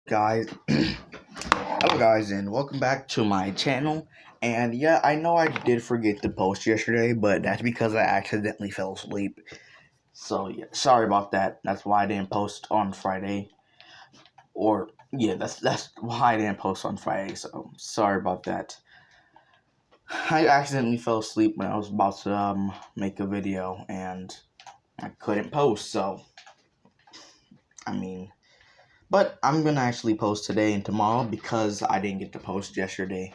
Guys, hello guys, and welcome back to my channel. And yeah, I know I did forget to post yesterday, but that's because I accidentally fell asleep. So yeah, sorry about that. That's why I didn't post on Friday. Or yeah, that's why I didn't post on Friday. So sorry about that. I accidentally fell asleep when I was about to make a video, and I couldn't post. So I mean. But I'm gonna actually post today and tomorrow because I didn't get to post yesterday.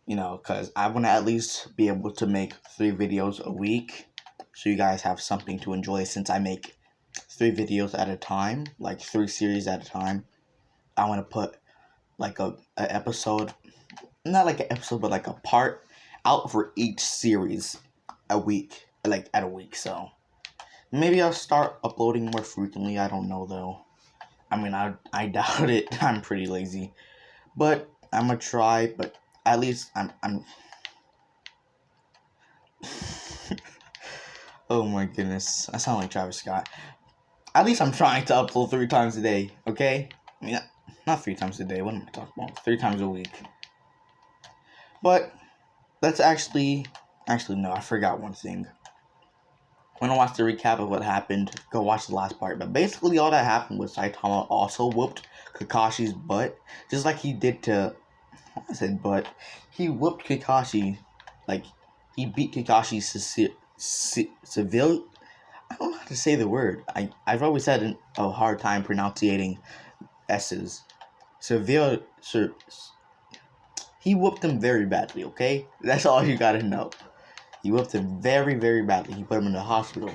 Because I want to at least be able to make 3 videos a week. So you guys have something to enjoy since I make 3 videos at a time, like 3 series at a time. I want to put like a episode, not like an episode, but like a part out for each series a week, like at a week. So maybe I'll start uploading more frequently. I don't know though. I mean, I doubt it. I'm pretty lazy. But I'm gonna try, but at least I'm oh my goodness. I sound like Travis Scott. At least I'm trying to upload 3 times a day, okay? I mean, not 3 times a day. What am I talking about? 3 times a week. But that's actually no, I forgot one thing. When I watch the recap of what happened, go watch the last part. But basically all that happened was Saitama also whooped Kakashi's butt. Just like he did to... I said butt. He whooped Kakashi. Like, he beat Kakashi severe... I don't know how to say the word. I've always had a hard time pronouncing S's. Severe... He whooped him very badly, okay? That's all you gotta know. He whooped him very, very badly. He put him in the hospital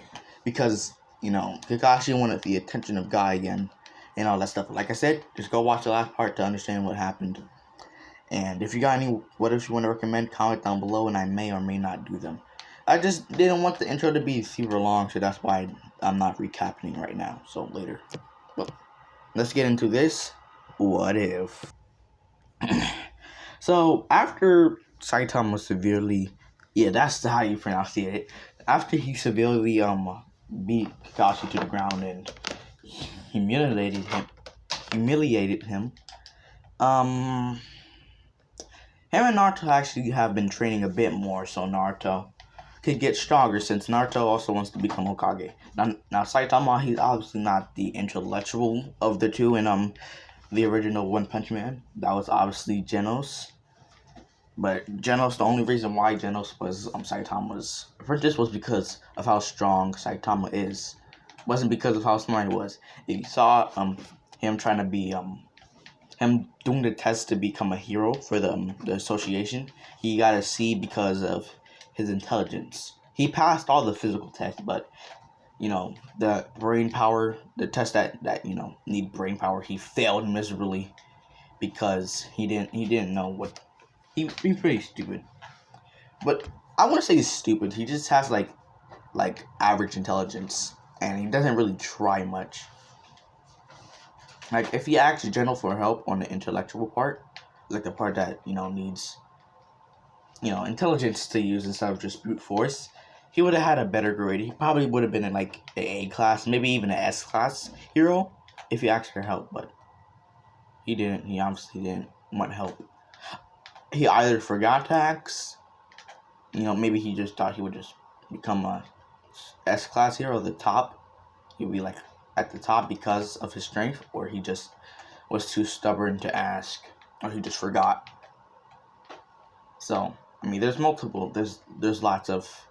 because, Kakashi wanted the attention of Guy again and all that stuff. Like I said, just go watch the last part to understand what happened. And if you got any what if you want to recommend, comment down below and I may or may not do them. I just didn't want the intro to be super long, so that's why I'm not recapping right now. So later. Well, let's get into this. What if? So after Saitama severely... Yeah, that's how you pronounce it. After he severely beat Kakashi to the ground and humiliated him, him and Naruto actually have been training a bit more, so Naruto could get stronger since Naruto also wants to become Hokage. Now Saitama, he's obviously not the intellectual of the two in the original One Punch Man. That was obviously Genos. But Genos, the only reason why Genos was Saitama's apprentice was because of how strong Saitama is. It wasn't because of how smart he was. If you saw him trying to be him doing the test to become a hero for the association, he got a C because of his intelligence. He passed all the physical tests, but the brain power, the test that need brain power, he failed miserably because he didn't know what. He's pretty stupid. But I wouldn't say he's stupid. He just has like average intelligence. And he doesn't really try much. Like if he asks General for help on the intellectual part, like the part that, needs intelligence to use instead of just brute force, he would have had a better grade. He probably would have been in like an A class, maybe even an S class hero if he asked for help, but he didn't. He obviously didn't want help. He either forgot to ask, maybe he just thought he would just become a S-class hero at the top. He'd be like at the top because of his strength, or he just was too stubborn to ask, or he just forgot. So, I mean, there's lots of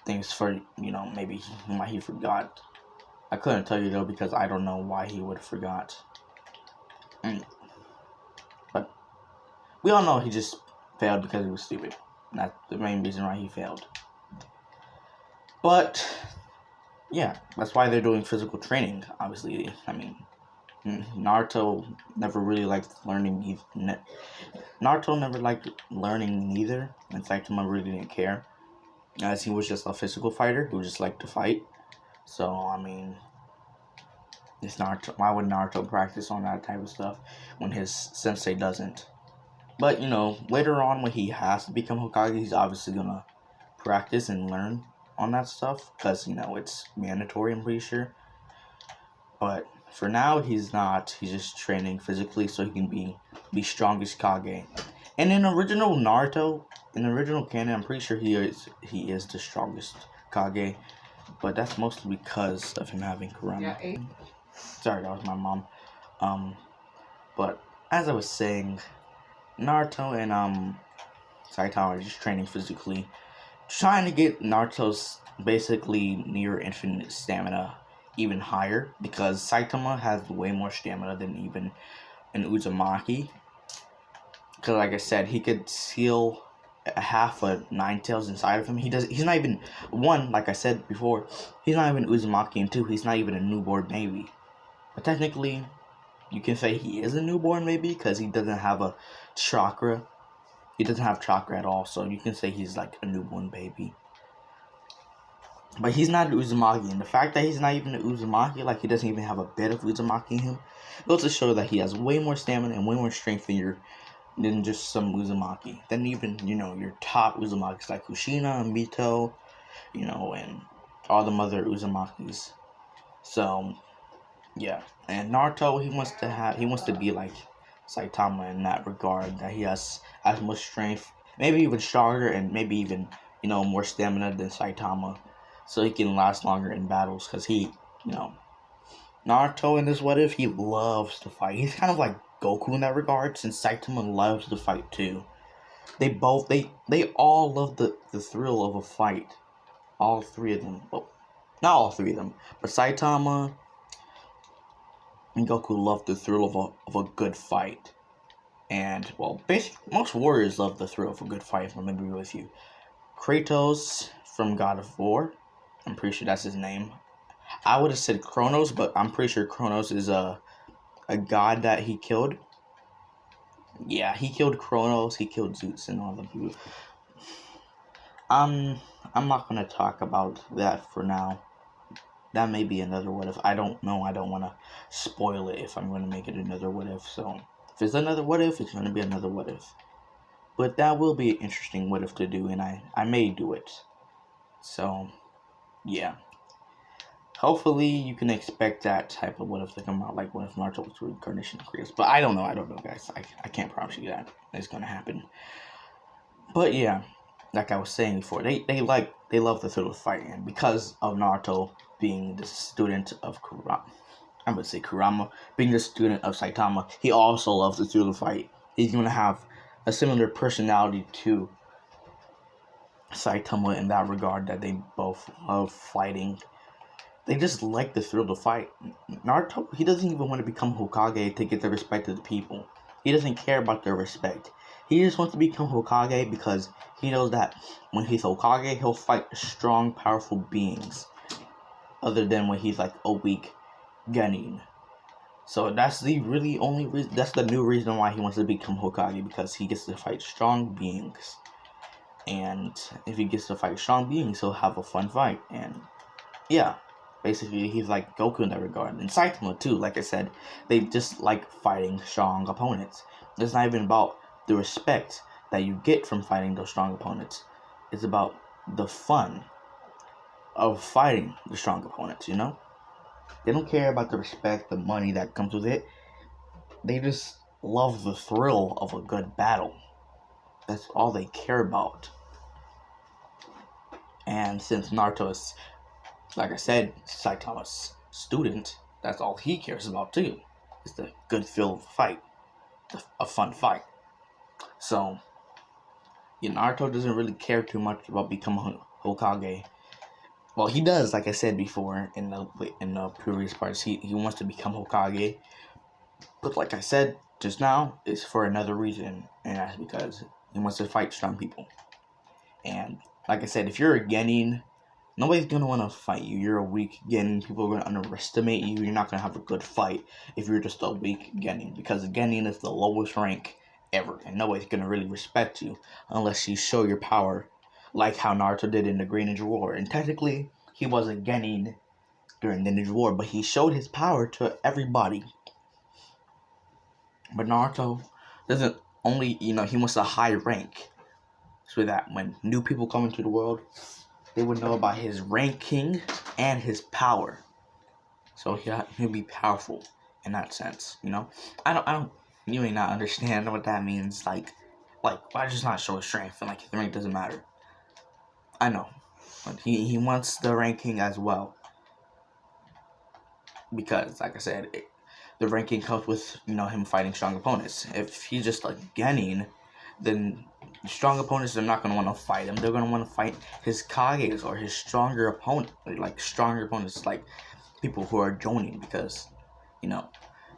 things for, maybe why he forgot. I couldn't tell you though because I don't know why he would have forgot. But we all know he just failed because he was stupid. That's the main reason why he failed. But, yeah, that's why they're doing physical training, obviously. I mean, Naruto never really liked learning. Naruto never liked learning neither. In fact, Saitama really didn't care, as he was just a physical fighter who just liked to fight. So, I mean, why would Naruto practice on that type of stuff when his sensei doesn't? But, later on when he has to become Hokage, he's obviously going to practice and learn on that stuff. Because, it's mandatory, I'm pretty sure. But for now, he's not. He's just training physically so he can be strongest Kage. And in original Naruto, in the original canon, I'm pretty sure he is the strongest Kage. But that's mostly because of him having Kurama. Yeah, sorry, that was my mom. But as I was saying, Naruto and Saitama are just training physically, trying to get Naruto's basically near infinite stamina even higher, because Saitama has way more stamina than even an Uzumaki. Because like I said, he could seal half a Nine Tails inside of him. He's not even, one, like I said before, he's not even Uzumaki, and two, he's not even a newborn baby. But technically, you can say he is a newborn baby because he doesn't have a chakra. He doesn't have chakra at all, so you can say he's like a newborn baby. But he's not an Uzumaki, and the fact that he's not even an Uzumaki, like he doesn't even have a bit of Uzumaki in him, it goes to show that he has way more stamina and way more strength than just some Uzumaki. Than even, your top Uzumakis like Kushina and Mito, and all the other Uzumakis. So, yeah. And Naruto, he wants to be like Saitama in that regard, that he has as much strength, maybe even stronger, and maybe even, more stamina than Saitama, so he can last longer in battles, because Naruto in this What If, he loves to fight. He's kind of like Goku in that regard, since Saitama loves to fight too. They all love the thrill of a fight. All three of them. Well, not all three of them, but Saitama and Goku love the thrill of a good fight. And, well, basically, most warriors love the thrill of a good fight, if I'm going to be with you. Kratos from God of War, I'm pretty sure that's his name. I would have said Kronos, but I'm pretty sure Kronos is a god that he killed. Yeah, he killed Kronos, he killed Zeus and all the people. I'm not going to talk about that for now. That may be another What If. I don't know. I don't want to spoil it if I'm going to make it another What If. So, if it's another What If, it's going to be another What If. But that will be an interesting What If to do, and I may do it. So, yeah. Hopefully, you can expect that type of What If to come out, like What If Naruto was reincarnation of Krios. But I don't know, guys. I can't promise you that it's going to happen. But, yeah. Like I was saying before, they love the thrill of fighting, and because of Naruto being the student of Kurama, being the student of Saitama, he also loves the thrill of fight. He's gonna have a similar personality to Saitama in that regard, that they both love fighting. They just like the thrill of fight. Naruto, he doesn't even want to become Hokage to get the respect of the people. He doesn't care about their respect. He just wants to become Hokage because he knows that when he's Hokage, he'll fight strong, powerful beings, other than when he's like a weak Genin. So that's the really only reason. That's the new reason why he wants to become Hokage, because he gets to fight strong beings. And if he gets to fight strong beings, he'll have a fun fight. And yeah, basically he's like Goku in that regard. And Saitama too, like I said, they just like fighting strong opponents. It's not even about the respect that you get from fighting those strong opponents. It's about the fun of fighting the strong opponents, They don't care about the respect, the money that comes with it. They just love the thrill of a good battle. That's all they care about. And since Naruto is, like I said, Saitama's student, that's all he cares about too. It's the good feel of a fight. A fun fight. So, Naruto doesn't really care too much about becoming Hokage. Well, he does, like I said before in the previous parts. He wants to become Hokage. But like I said just now, it's for another reason. And that's because he wants to fight strong people. And like I said, if you're a Genin, nobody's going to want to fight you. You're a weak Genin. People are going to underestimate you. You're not going to have a good fight if you're just a weak Genin. Because a Genin is the lowest rank ever. And nobody's going to really respect you unless you show your power, like how Naruto did in the Great Ninja War. And technically, he was a Genin during the Ninja War, but he showed his power to everybody. But Naruto doesn't only, he wants a high rank, so that when new people come into the world, they would know about his ranking and his power. So he'll be powerful in that sense, you know. I don't. You may not understand what that means. Like why just not show his strength and like the rank doesn't matter. I know, but he wants the ranking as well because, like I said, the ranking comes with him fighting strong opponents. If he's just like Genin, then strong opponents are not going to want to fight him. They're going to want to fight his Kages or his stronger opponent, like stronger opponents, like people who are joining because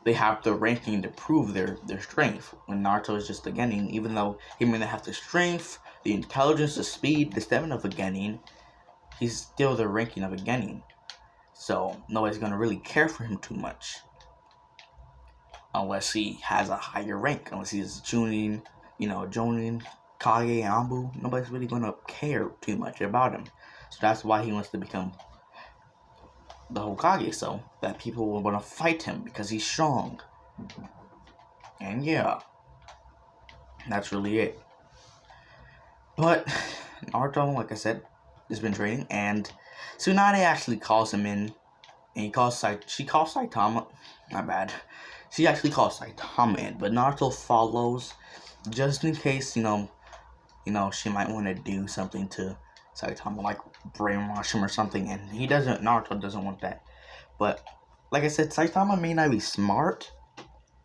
they have the ranking to prove their strength. When Naruto is just a Genin, even though he may not have the strength, the intelligence, the speed, the stamina of a Genin, he's still the ranking of a Genin. So nobody's gonna really care for him too much. Unless he has a higher rank, unless he's Chunin, Jonin, Kage, Ambu, nobody's really gonna care too much about him. So that's why he wants to become the Hokage, so that people will want to fight him because he's strong. And yeah, that's really it. But Naruto, like I said, has been training, and Tsunade actually calls him in, and she calls Saitama. Not bad. She actually calls Saitama in, but Naruto follows just in case she might want to do something to Saitama, like brainwash him or something, and Naruto doesn't want that. But like I said, Saitama may not be smart,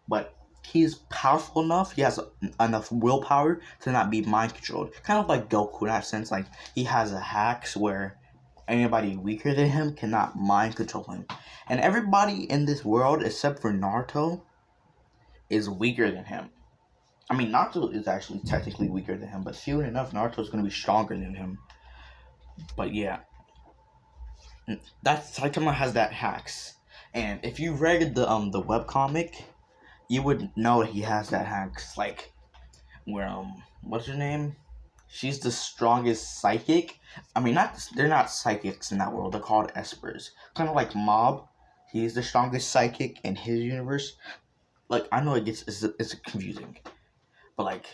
but he's powerful enough. He has enough willpower to not be mind controlled. Kind of like Goku in that sense. Like he has a hacks where anybody weaker than him cannot mind control him. And everybody in this world except for Naruto is weaker than him. I mean, Naruto is actually technically weaker than him, but soon enough, Naruto is going to be stronger than him. But yeah, that Saitama has that hacks, and if you read the webcomic, you would know he has that hacks. Like where what's her name? She's the strongest psychic. I mean, they're not psychics in that world. They're called espers. Kind of like Mob. He's the strongest psychic in his universe. Like I know it's confusing, but like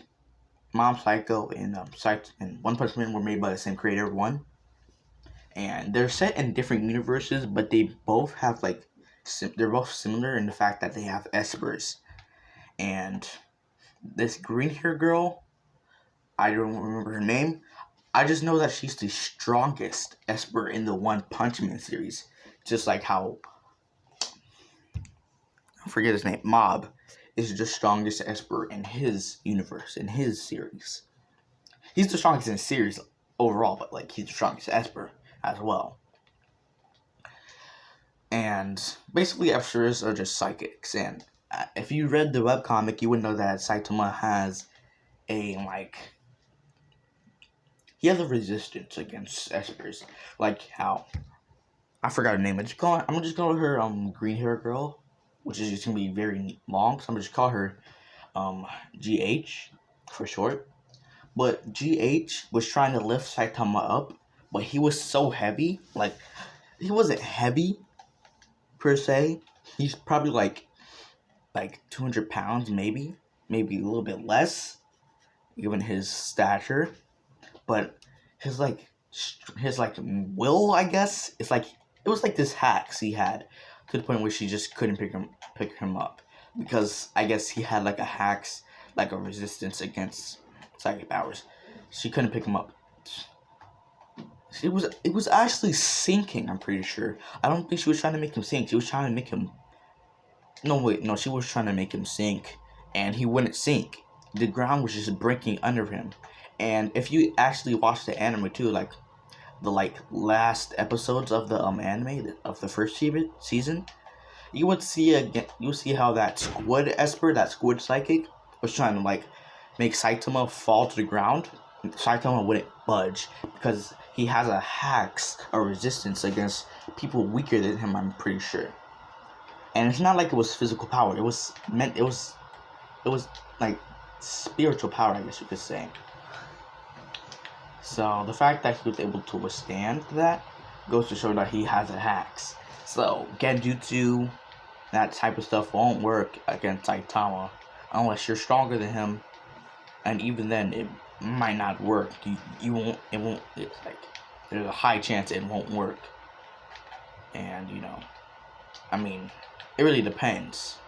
Mob Psycho and and One Punch Man were made by the same creator, one. And they're set in different universes, but they both have they're both similar in the fact that they have espers. And this green hair girl, I don't remember her name. I just know that she's the strongest esper in the One Punch Man series. Just like how, I forget his name, Mob is the strongest esper in his universe, in his series. He's the strongest in the series overall, but like he's the strongest esper as well. And basically espers are just psychics, and if you read the webcomic, you would know that Saitama has he has a resistance against espers. Like how, I forgot her name. I'm just call her green hair girl, which is just gonna be very long, so I'm just call her GH for short. But GH was trying to lift Saitama up, but he was so heavy. Like he wasn't heavy per se. He's probably like 200 pounds, maybe a little bit less, given his stature. But his will, I guess, it was like this hacks he had to the point where she just couldn't pick him up, because I guess he had like a hacks, like a resistance against psychic powers. She couldn't pick him up. It was actually sinking, I'm pretty sure. I don't think she was trying to make him sink. She was trying to make him. No, she was trying to make him sink, and he wouldn't sink. The ground was just breaking under him. And if you actually watch the anime too, like the last episodes of the anime of the first season, you would see how that squid esper, that squid psychic, was trying to make Saitama fall to the ground. Saitama wouldn't budge because he has a resistance against people weaker than him, I'm pretty sure. And it's not like it was physical power. It was like spiritual power, I guess you could say. So the fact that he was able to withstand that goes to show that he has a hacks. So Genjutsu, that type of stuff won't work against Saitama unless you're stronger than him, and even then it might not work. It's like there's a high chance it won't work. And I mean, it really depends.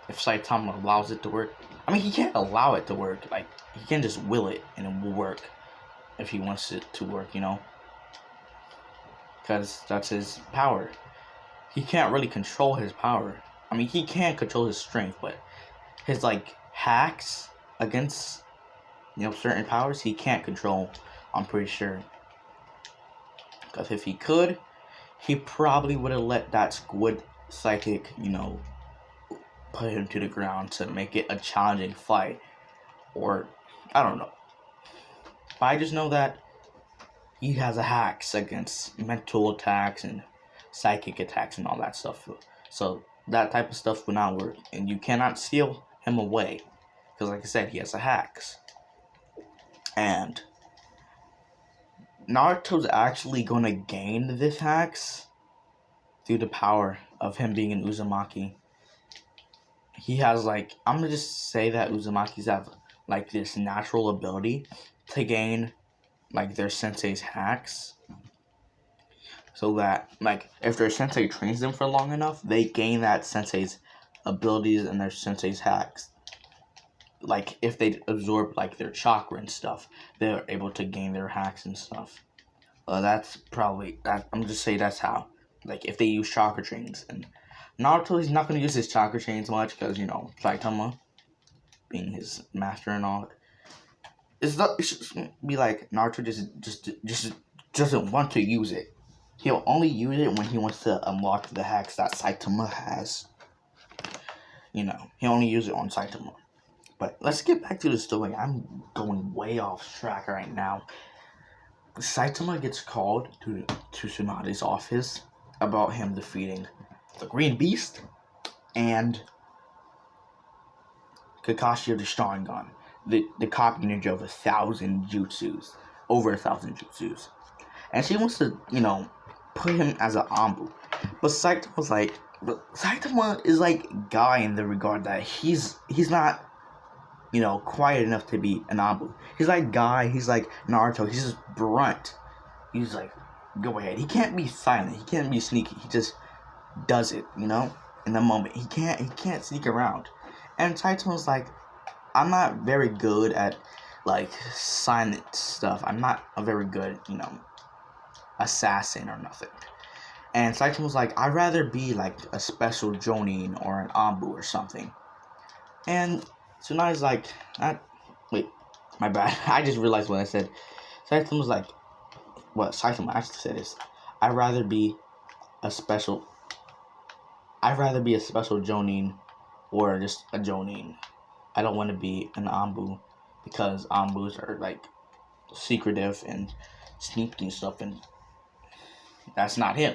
If Saitama allows it to work, I mean, he can't allow it to work. Like, he can just will it and it will work if he wants it to work, you know? Because that's his power. He can't really control his power. I mean, he can control his strength, but his, like, hacks against, you know, certain powers, he can't control, I'm pretty sure. Because if he could, he probably would have let that squid psychic, you know, put him to the ground to make it a challenging fight. Or, I don't know. But I just know that he has a hacks against mental attacks and psychic attacks and all that stuff. So that type of stuff will not work. And you cannot steal him away. Because like I said, he has a hacks. And Naruto's actually going to gain this hacks through the power of him being an Uzumaki. He has, like, I'm going to just say that Uzumakis have, like, this natural ability to gain, like, their sensei's hacks. So that, like, if their sensei trains them for long enough, they gain that sensei's abilities and their sensei's hacks. Like, if they absorb, like, their chakra and stuff, they're able to gain their hacks and stuff. That's probably, I'm just saying that's how. Like, if they use chakra trains. And Naruto is not going to use his chakra chains much because, you know, Saitama being his master and all. It should be like Naruto just doesn't want to use it. He'll only use it when he wants to unlock the hacks that Saitama has. You know, he'll only use it on Saitama. But let's get back to the story. I'm going way off track right now. Saitama gets called to Tsunade's office about him defeating the Green Beast and Kakashi of the Sharingan, the copy ninja of 1,000 jutsus, over 1,000 jutsus. And she wants to, you know, put him as an Anbu. But Saitama is like Guy in the regard that he's not, you know, quiet enough to be an Anbu. He's like Guy, he's like Naruto, he's just blunt. He's like, go ahead. He can't be silent, he can't be sneaky, he just does it, you know, in the moment. He can't sneak around. And Saitama's like, I'm not very good at, like, silent stuff. I'm not a very good, you know, assassin or nothing. And Saitama's like, I'd rather be like a special Jonin or an Anbu or something. And Tsunade's like, wait, my bad. I just realized what I said. Saitama's like, what Saitama actually said is, I'd rather be a special Jonin or just a Jonin. I don't want to be an Anbu because Anbus are like secretive and sneaky and stuff, and that's not him.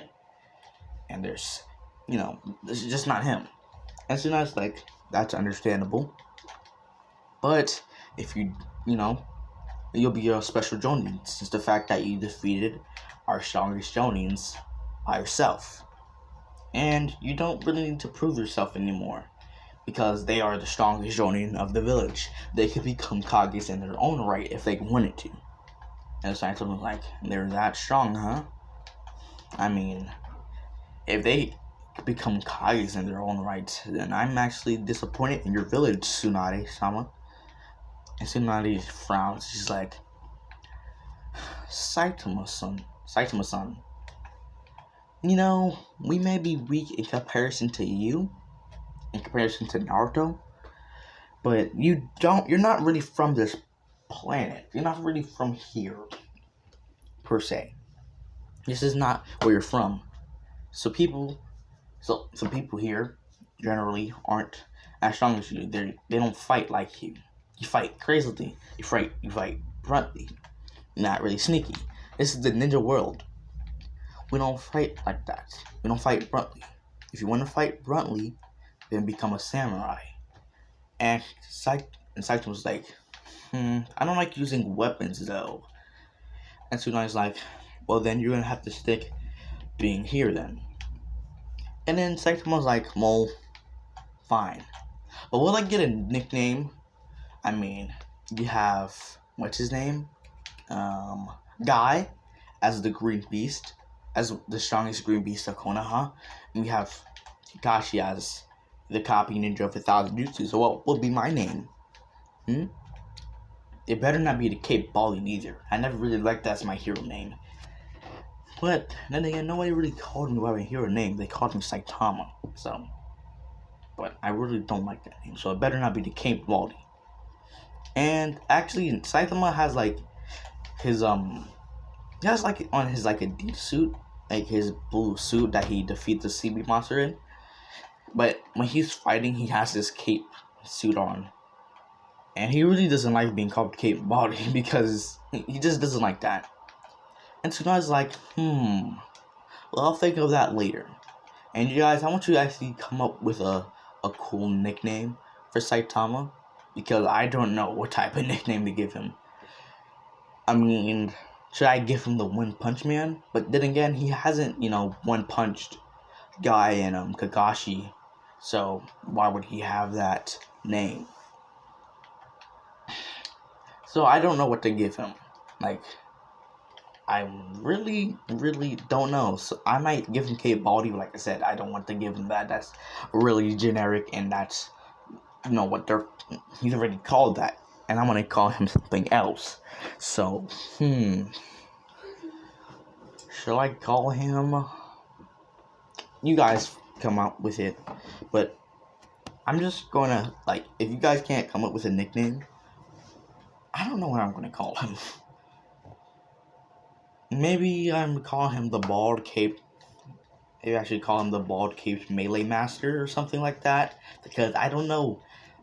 And there's, you know, this is just not him. And so that's like, that's understandable. But if you know, you'll be a special Jonin since the fact that you defeated our strongest Jonins by yourself. And you don't really need to prove yourself anymore, because they are the strongest Jonin of the village. They could become Kages in their own right if they wanted to. And Saitama was like, they're that strong, huh? I mean, if they become Kages in their own right, then I'm actually disappointed in your village, Tsunade-sama. And Tsunade frowns. She's like, Saitama-san, you know, we may be weak in comparison to you, in comparison to Naruto, but you're not really from this planet. You're not really from here, per se. This is not where you're from. So some people here generally aren't as strong as you. They don't fight like you. You fight crazily. You fight bluntly. Not really sneaky. This is the ninja world. We don't fight like that. We don't fight bluntly. If you want to fight bluntly, then become a samurai. And Saitama was like, I don't like using weapons though. And Tsunade's like, well then you're gonna have to stick being here then. And then Saitama was like, well, fine. But will I get a nickname? I mean, you have, what's his name? Guy as the Green Beast, as the strongest Green Beast of Konoha. And we have Kakashi as the copy ninja of 1,000 jutsu. So what will be my name? It better not be the Cape Balling either. I never really liked that as my hero name. But then again, nobody really called me by my hero name. They called me Saitama. So, but I really don't like that name. So it better not be the Cape Baldy. And actually, Saitama has like his he has like on his like a deep suit, like his blue suit that he defeats the sea monster in. But when he's fighting, he has this cape suit on. And he really doesn't like being called Cape Baldy because he just doesn't like that. And Tsunade's like, well, I'll think of that later. And you guys, I want you to actually come up with a cool nickname for Saitama. Because I don't know what type of nickname to give him. I mean, should I give him the One Punch Man? But then again, he hasn't, one punched guy in Kakashi. So why would he have that name? So I don't know what to give him. Like, I really, really don't know. So I might give him Cape Baldy. Like I said, I don't want to give him that. That's really generic, and that's what he's already called that, and I'm gonna call him something else. So, should I call him? You guys come up with it, but I'm just gonna if you guys can't come up with a nickname, I don't know what I'm gonna call him. Maybe I'm calling him the Bald Cape. Maybe I should call him the Bald Cape Melee Master or something like that, because I don't know,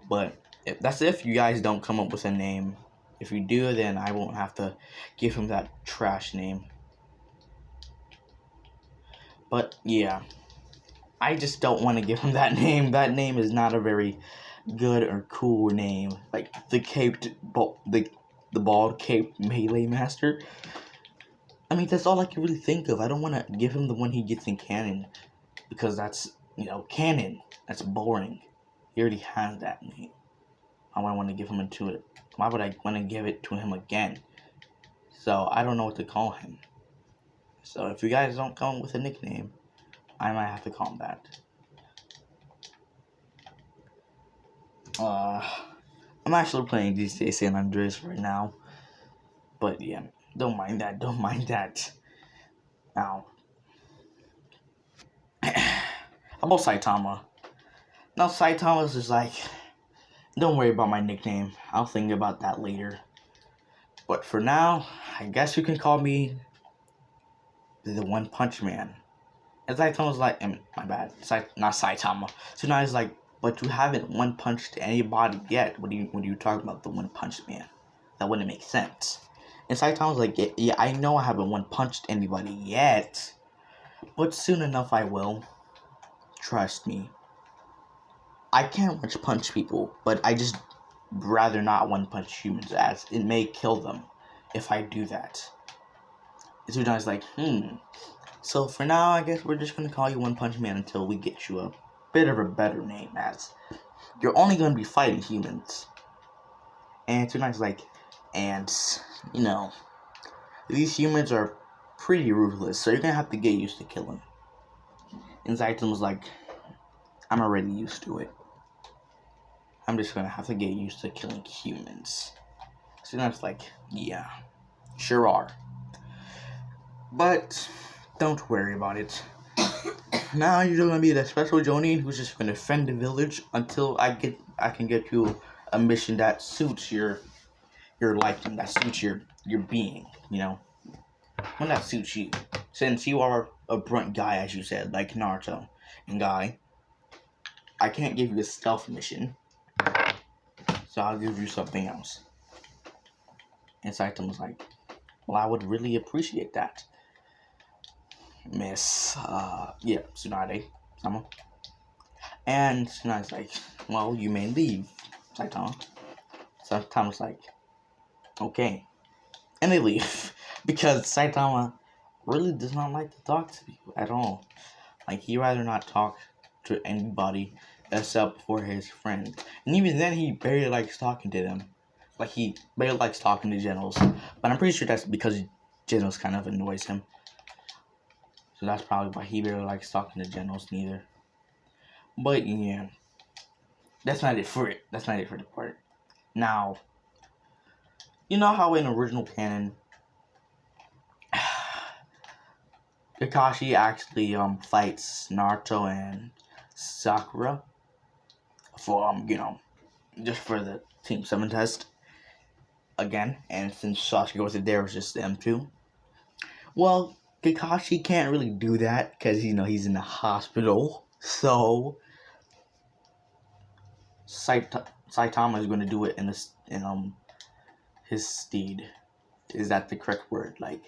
but. That's if you guys don't come up with a name. If you do, then I won't have to give him that trash name. But yeah, I just don't want to give him that name. That name is not a very good or cool name. Like the Bald Cape Melee Master. I mean, that's all I can really think of. I don't want to give him the one he gets in canon, because that's canon. That's boring. He already has that name. I want to give him into it. Why would I want to give it to him again? So I don't know what to call him. So if you guys don't come up with a nickname, I might have to call him that. I'm actually playing GTA San Andreas right now. But yeah, don't mind that. Don't mind that. Now, how about Saitama? Now Saitama's just like, don't worry about my nickname. I'll think about that later. But for now, I guess you can call me the One Punch Man. And Saitama's like, my bad, not Saitama. So now he's like, but you haven't one punched anybody yet. What do you talk about the One Punch Man? That wouldn't make sense. And Saitama's like, yeah, I know I haven't one punched anybody yet, but soon enough I will. Trust me. I can't punch people, but I just rather not one punch humans, as it may kill them if I do that. And Tsunade's like, So for now, I guess we're just gonna call you One Punch Man until we get you a bit of a better name, as you're only gonna be fighting humans. And Tsunade's like, and these humans are pretty ruthless, so you're gonna have to get used to killing. And Saitama's like, I'm already used to it. I'm just gonna have to get used to killing humans. So that's like, yeah, sure are. But don't worry about it. Now you're gonna be the special Jonin who's just gonna defend the village until I can get you a mission that suits your liking, that suits your being, When that suits you. Since you are a brunt guy, as you said, like Naruto and Guy, I can't give you a stealth mission. So I'll give you something else. And Saitama's like, well, I would really appreciate that, Miss, Tsunade-sama. And Tsunade's like, well, you may leave, Saitama. Saitama's like, okay. And they leave. Because Saitama really does not like to talk to people at all. Like, he'd rather not talk to anybody except for his friends. And even then, he barely likes talking to them. Like, he barely likes talking to generals. But I'm pretty sure that's because generals kind of annoys him. So that's probably why he barely likes talking to generals neither. But yeah, that's not it for it. That's not it for the part. Now, you know how in original canon, Kakashi actually fights Naruto and Sakura for just for the Team 7 test again, and since Sasuke wasn't there, it was just them two. Well, Kakashi can't really do that because he's in the hospital. So Saitama is going to do it in his stead. Is that the correct word? Like,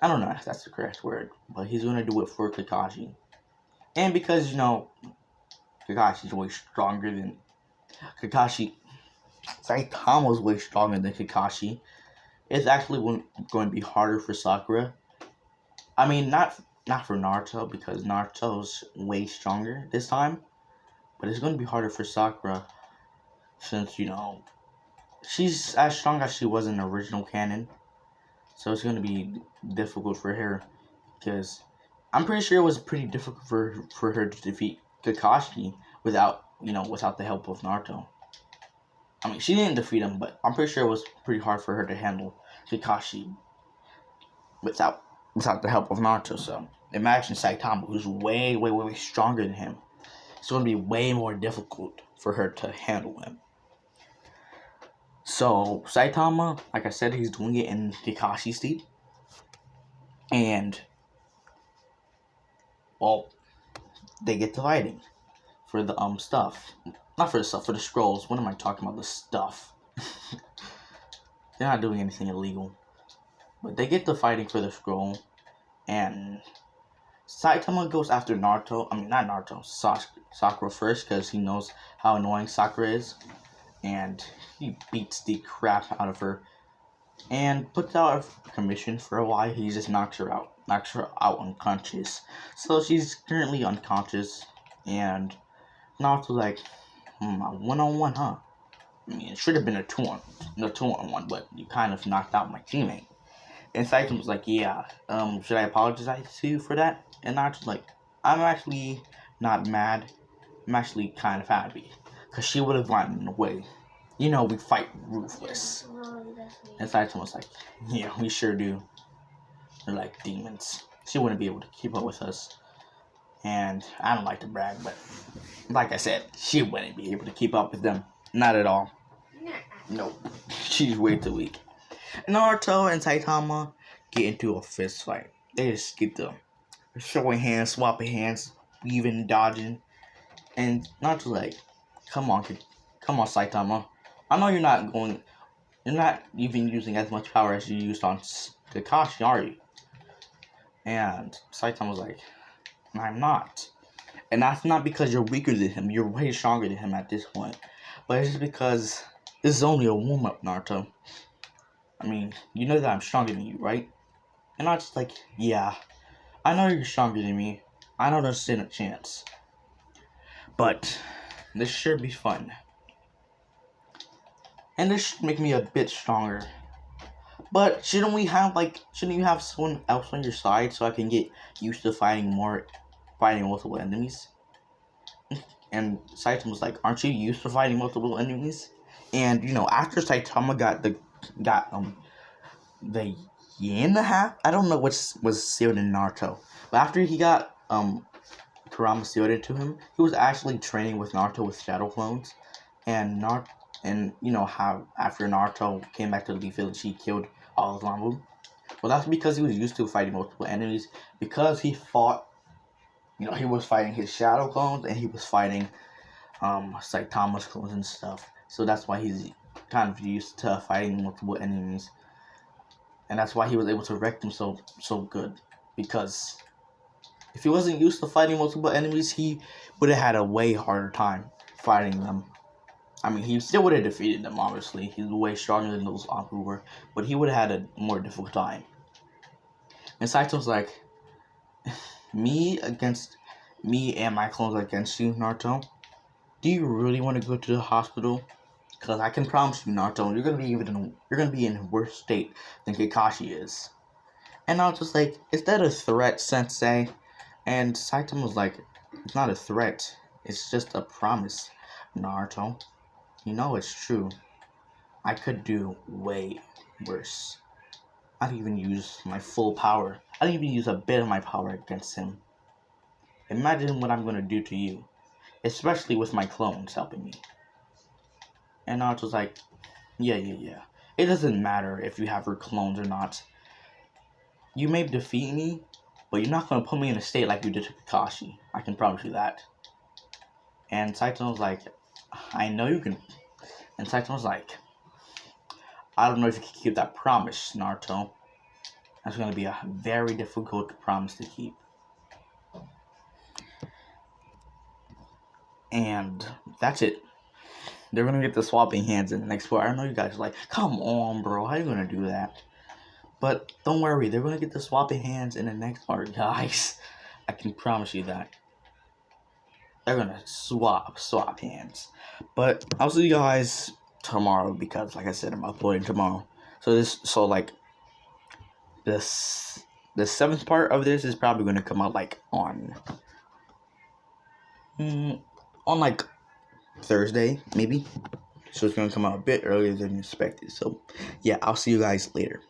I don't know if that's the correct word, but he's going to do it for Kakashi. And because Kakashi's way stronger than Kakashi, Saitama's way stronger than Kakashi. It's actually going to be harder for Sakura. I mean, not for Naruto, because Naruto's way stronger this time. But it's going to be harder for Sakura since, she's as strong as she was in the original canon. So it's going to be difficult for her because I'm pretty sure it was pretty difficult for her to defeat Kakashi without the help of Naruto. I mean, she didn't defeat him, but I'm pretty sure it was pretty hard for her to handle Kakashi without the help of Naruto. So imagine Saitama, who's way, way, way stronger than him. It's going to be way more difficult for her to handle him. So Saitama, like I said, he's doing it in Kakashi's stead. And, well, they get to fighting for the stuff. Not for the stuff, for the scrolls. What am I talking about? The stuff. They're not doing anything illegal. But they get to fighting for the scroll. And Saitama goes after Naruto. I mean, not Naruto. Sakura first, because he knows how annoying Sakura is. And he beats the crap out of her. And puts out a commission for a while. He just knocks her out. Knocks her out unconscious. So she's currently unconscious. And Naruto's like, a 1-on-1, huh? I mean, it should have been a 2-on-1, but you kind of knocked out my teammate. And Saitama was like, yeah, should I apologize to you for that? And Naruto's like, I'm actually not mad. I'm actually kind of happy. Because she would have gotten away. We fight ruthless. And Saitama was like, yeah, we sure do. They're like demons. She wouldn't be able to keep up with us. And I don't like to brag, but like I said, she wouldn't be able to keep up with them. Not at all. Nope. She's way too weak. Naruto and Saitama get into a fist fight. They just get to showing hands, swapping hands, weaving, dodging. And Naruto's like, come on, Saitama. I know you're not even using as much power as you used on Kakashi, are you? And Saitama's like, I'm not. And that's not because you're weaker than him. You're way stronger than him at this point. But it's just because this is only a warm-up, Naruto. I mean, you know that I'm stronger than you, right? And Naruto's like, yeah, I know you're stronger than me. I know there's still a chance. But this should be fun. And this should make me a bit stronger. But shouldn't you have someone else on your side so I can get used to fighting multiple enemies? And Saitama was like, aren't you used to fighting multiple enemies? And after Saitama got the yin half, I don't know which was sealed in Naruto, but after he got Kurama sealed into him, he was actually training with Naruto with shadow clones. And how after Naruto came back to the Leaf Village, he killed all of Rambu. Well, that's because he was used to fighting multiple enemies. Because he fought, he was fighting his shadow clones and he was fighting Saitama's clones and stuff. So that's why he's kind of used to fighting multiple enemies. And that's why he was able to wreck them so good. Because if he wasn't used to fighting multiple enemies, he would have had a way harder time fighting them. I mean, he still would have defeated them, obviously. He's way stronger than those Anpu were. But he would have had a more difficult time. And Saito's like, me and my clones against you, Naruto? Do you really want to go to the hospital? Because I can promise you, Naruto, you're gonna be in a worse state than Kakashi is. And Naruto's like, is that a threat, Sensei? And Saitama was like, It's not a threat. It's just a promise, Naruto. You know it's true. I could do way worse. I'd even use my full power. I'd even use a bit of my power against him. Imagine what I'm gonna do to you, especially with my clones helping me. And Naruto's like, yeah. It doesn't matter if you have your clones or not. You may defeat me, but you're not gonna put me in a state like you did to Kakashi. I can promise you that. And Saito's like, I know you can. And Saito's like, I don't know if you can keep that promise, Naruto. That's gonna be a very difficult promise to keep. And that's it. They're gonna get the swapping hands in the next part. I know you guys are like, come on, bro, how are you gonna do that? But don't worry, they're gonna get the swapping hands in the next part, guys. I can promise you that. They're gonna swap hands. But I'll see you guys tomorrow because, like I said, I'm uploading tomorrow. So like this, the 7th part of this is probably gonna come out like on like Thursday, maybe. So it's gonna come out a bit earlier than expected. So yeah, I'll see you guys later.